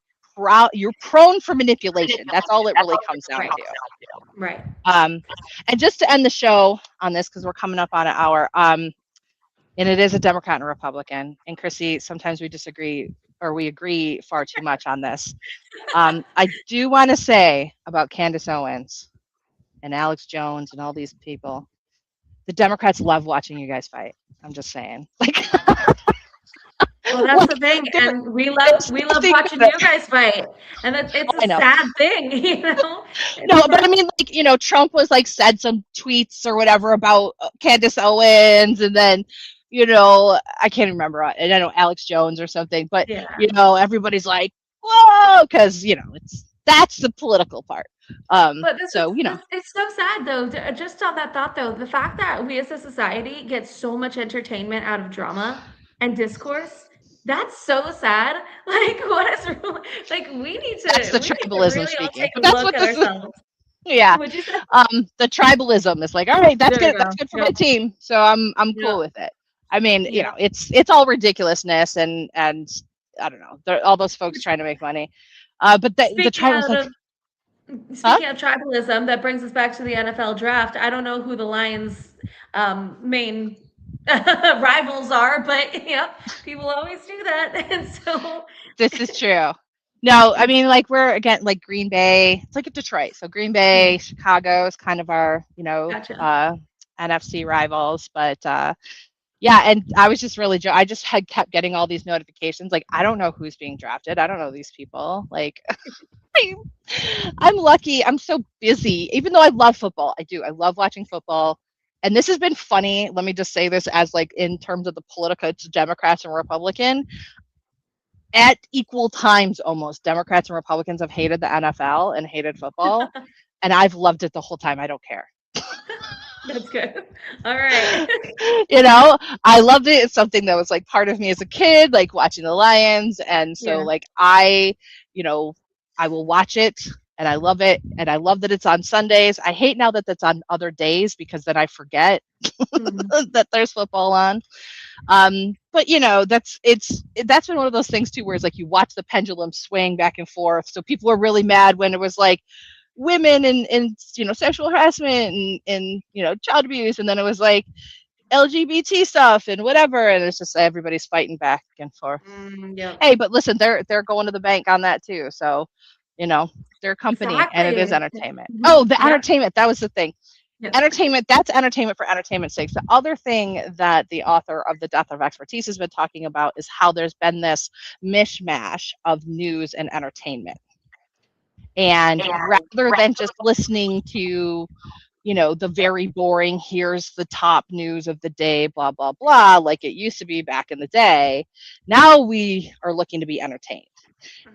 prone for manipulation. That's all it really comes down to. Right. And just to end the show on this, because we're coming up on an hour, and it is a Democrat and a Republican. And Chrissy, sometimes we disagree or we agree far too much on this. I do want to say about Candace Owens and Alex Jones and all these people, the Democrats love watching you guys fight. I'm just saying. Like, well, that's the thing, and we love watching you guys fight, and it's a sad thing, No, but I mean, like, Trump was like said some tweets or whatever about Candace Owens, and then, I can't remember. I know Alex Jones or something, but everybody's like, whoa, because that's the political part. But it's so sad though. Just on that thought though, the fact that we as a society get so much entertainment out of drama and discourse, that's so sad. Like, what is like we need to? That's the tribalism speaking. But that's what this is. Yeah. Would you say? The tribalism is like, all right, that's There we good. go. That's good for my Yep. team. So I'm Yep. cool with it. I mean, Yep. it's all ridiculousness and I don't know. All those folks trying to make money. But the Speaking tribal's out like, of huh? Speaking of tribalism, that brings us back to the NFL draft. I don't know who the Lions' main rivals are, but people always do that, and so This is true. No, I it's mean, like we're again like Green Bay. It's like a Detroit. So Green yeah, Bay, Chicago is kind of our, gotcha. NFC rivals. But yeah, and I was just really, I just had kept getting all these notifications. Like, I don't know who's being drafted. I don't know these people. Like, I, I'm lucky. I'm so busy. Even though I love football, I do. I love watching football. And this has been funny. Let me just say this as like in terms of the political, it's Democrats and Republican at equal times almost. Democrats and Republicans have hated the NFL and hated football, and I've loved it the whole time. I don't care. That's good. All right. I loved it. It's something that was like part of me as a kid, like watching the Lions. And so Yeah. like you know, I will watch it and I love it. And I love that it's on Sundays. I hate now that that's on other days because then I forget Mhm. that there's football on. But that's been one of those things too, where it's like you watch the pendulum swing back and forth. So people were really mad when it was like women and sexual harassment and child abuse, and then it was like LGBT stuff and whatever, and it's just everybody's fighting back and forth. Yep. Hey, but listen, they're going to the bank on that too. So, you know, they're a company and it is Exactly. entertainment. Oh, Mhm. the Yep. entertainment, that was the thing. Yes. Entertainment, that's entertainment for entertainment's sake. The other thing that the author of The Death of Expertise has been talking about is how there's been this mishmash of news and entertainment. And rather than just listening to the very boring, here's the top news of the day, blah, blah, blah, like it used to be back in the day. Now we are looking to be entertained.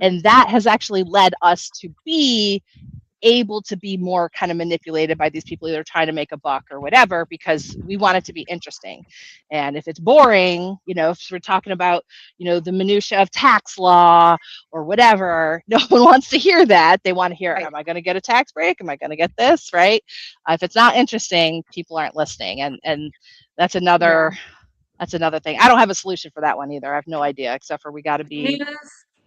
And that has actually led us to be able to be more kind of manipulated by these people either trying to make a buck or whatever because we want it to be interesting. And if it's boring, if we're talking about the minutia of tax law or whatever, no one wants to hear that. They want to hear, Right. am I going to get a tax break, am I going to get this, right? If it's not interesting, people aren't listening. And that's another Yeah. thing. I don't have a solution for that one either. I have no idea, except for we got to be.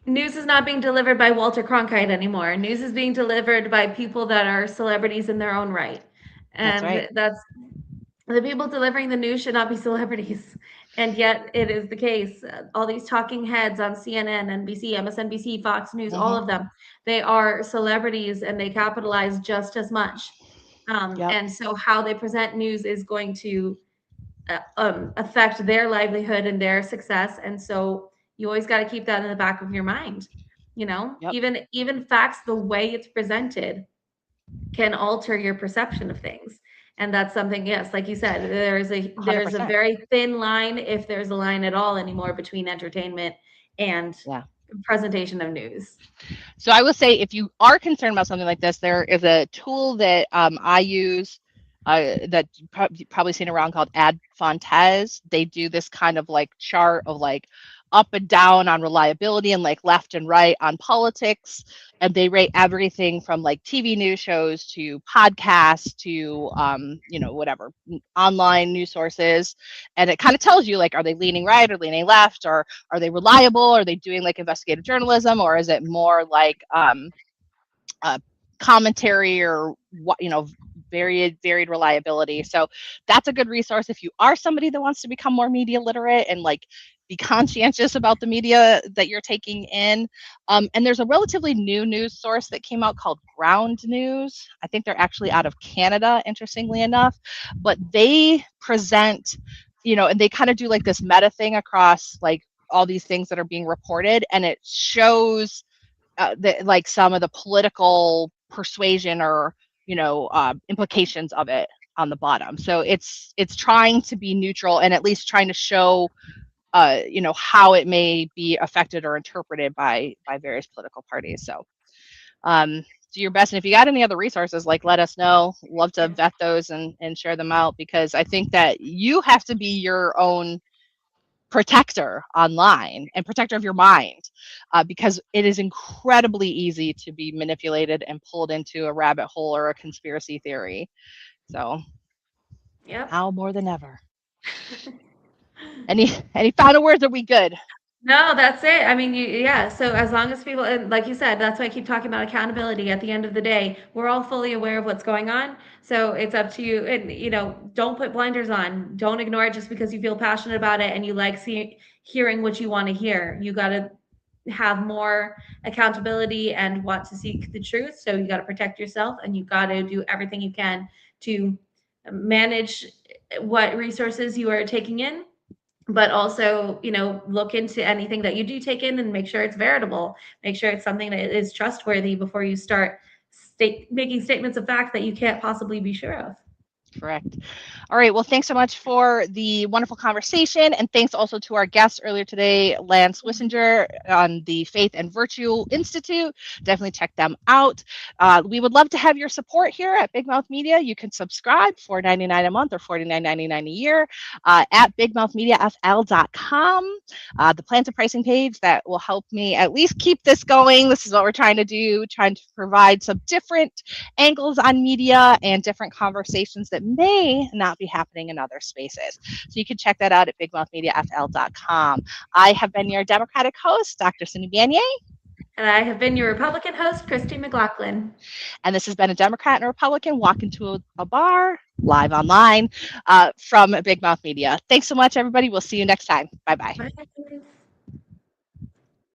News is not being delivered by Walter Cronkite anymore. News is being delivered by people that are celebrities in their own right. That's right. And that's the people delivering the news should not be celebrities. And yet it is the case. All these talking heads on CNN, NBC, MSNBC, Fox News, all of them, they are celebrities and they capitalize just as much. Yep. And so how they present news is going to affect their livelihood and their success. And so you always got to keep that in the back of your mind. Yep. Even facts, the way it's presented can alter your perception of things. And that's something, yes, like you said, there's a 100%. very thin line, if there's a line at all anymore, between entertainment and Yeah. presentation of news. So I will say, if you are concerned about something like this, there is a tool that I use that you've probably seen around called Ad Fontes. They do this kind of like chart of like up and down on reliability and like left and right on politics. And they rate everything from like TV news shows to podcasts to, whatever, online news sources. And it kind of tells you like, are they leaning right or leaning left, or are they reliable? Are they doing like investigative journalism, or is it more like commentary or varied reliability? So that's a good resource if you are somebody that wants to become more media literate and like be conscientious about the media that you're taking in. And there's a relatively new news source that came out called Ground News. I think they're actually out of Canada, interestingly enough, but they present, and they kind of do like this meta thing across like all these things that are being reported, and it shows like some of the political persuasion or implications of it on the bottom. So it's trying to be neutral and at least trying to show how it may be affected or interpreted by various political parties. So do your best, and if you got any other resources, like let us know. Love to vet those and share them out, because I think that you have to be your own protector online and protector of your mind, because it is incredibly easy to be manipulated and pulled into a rabbit hole or a conspiracy theory. So Yep. now more than ever. Any final words? Are we good? No, that's it. I mean, yeah. So as long as people, and like you said, that's why I keep talking about accountability. At the end of the day, we're all fully aware of what's going on. So it's up to you. And don't put blinders on. Don't ignore it just because you feel passionate about it and you like hearing what you want to hear. You got to have more accountability and want to seek the truth. So you got to protect yourself and you got to do everything you can to manage what resources you are taking in, but also look into anything that you do take in and make sure it's veritable, make sure it's something that is trustworthy before you start making statements of fact that you can't possibly be sure of. Correct. All right. Well, thanks so much for the wonderful conversation. And thanks also to our guest earlier today, Lance Wissinger on the Faith and Virtue Institute. Definitely check them out. We would love to have your support here at Big Mouth Media. You can subscribe $4.99 a month or $49.99 a year at bigmouthmediafl.com. The plans and pricing page that will help me at least keep this going. This is what we're trying to do, trying to provide some different angles on media and different conversations that may not be happening in other spaces. So you can check that out at bigmouthmediafl.com. I have been your Democratic host, Dr. Cindy Banier. And I have been your Republican host, Christy McLaughlin. And this has been a Democrat and a Republican walk into a bar live online from Big Mouth Media. Thanks so much, everybody. We'll see you next time. Bye-bye. Bye.